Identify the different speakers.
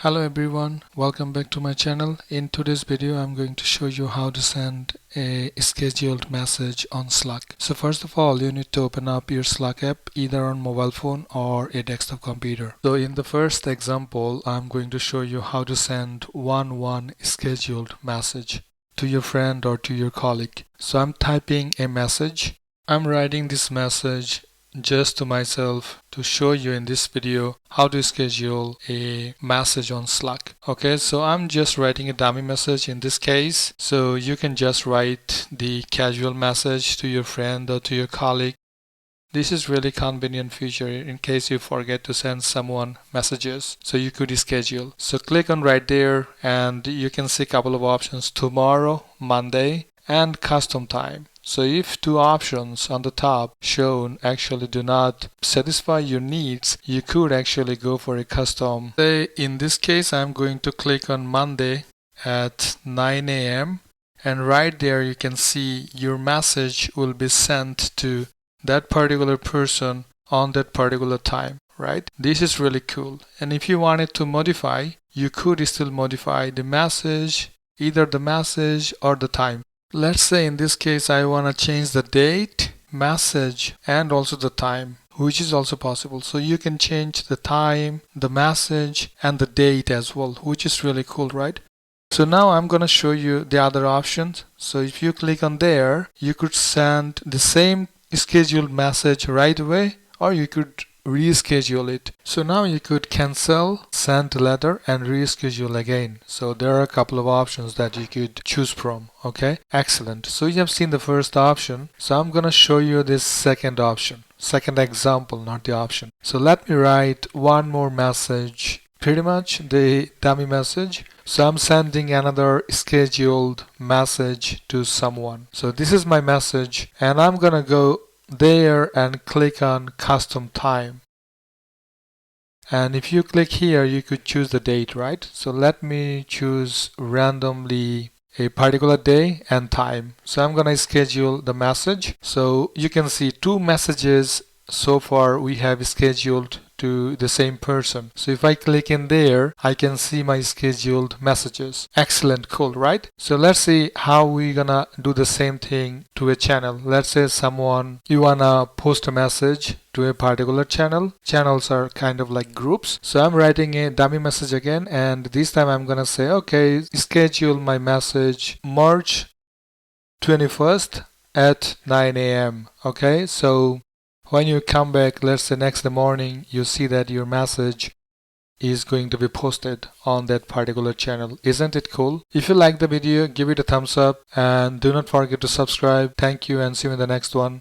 Speaker 1: Hello everyone, welcome back to my channel. In today's video I'm going to show you how to send a scheduled message on Slack. So first of all, you need to open up your Slack app either on mobile phone or a desktop computer. So in the first example, I'm going to show you how to send one scheduled message to your friend or to your colleague. So I'm typing a message. I'm writing this message just to myself to show you in this video how to schedule a message on Slack. Okay, so I'm just writing a dummy message in this case. So you can just write the casual message to your friend or to your colleague. This is really convenient feature in case you forget to send someone messages. So you could schedule. So click on right there and you can see a couple of options: tomorrow, Monday, and custom time. So if two options on the top shown actually do not satisfy your needs, you could actually go for a custom. Say in this case, I'm going to click on Monday at 9 a.m. and right there you can see your message will be sent to that particular person on that particular time, right? This is really cool. And if you wanted to modify, you could still modify the message, either the message or the time. Let's say in this case I want to change the date, message, and also the time, which is also possible. So you can change the time, the message, and the date as well, which is really cool, right? So now I'm going to show you the other options. So if you click on there, you could send the same scheduled message right away, or you could reschedule it. So now you could cancel, send letter, and reschedule again. So there are a couple of options that you could choose from. Okay, excellent. So you have seen the first option. So I'm gonna show you this second option, second example, not the option. So let me write one more message, pretty much the dummy message. So I'm sending another scheduled message to someone. So this is my message and I'm gonna go there and click on custom time. And if you click here, you could choose the date, right? So let me choose randomly a particular day and time. So I'm gonna schedule the message. So you can see two messages so far we have scheduled to the same person. So if I click in there, I can see my scheduled messages. Excellent, cool, right? So let's see how we gonna do the same thing to a channel. Let's say you wanna post a message to a particular channel. Channels are kind of like groups. So I'm writing a dummy message again, and this time I'm gonna say, okay, schedule my message March 21st at 9 a.m. Okay, so when you come back, let's say next morning, you see that your message is going to be posted on that particular channel. Isn't it cool? If you like the video, give it a thumbs up and do not forget to subscribe. Thank you and see you in the next one.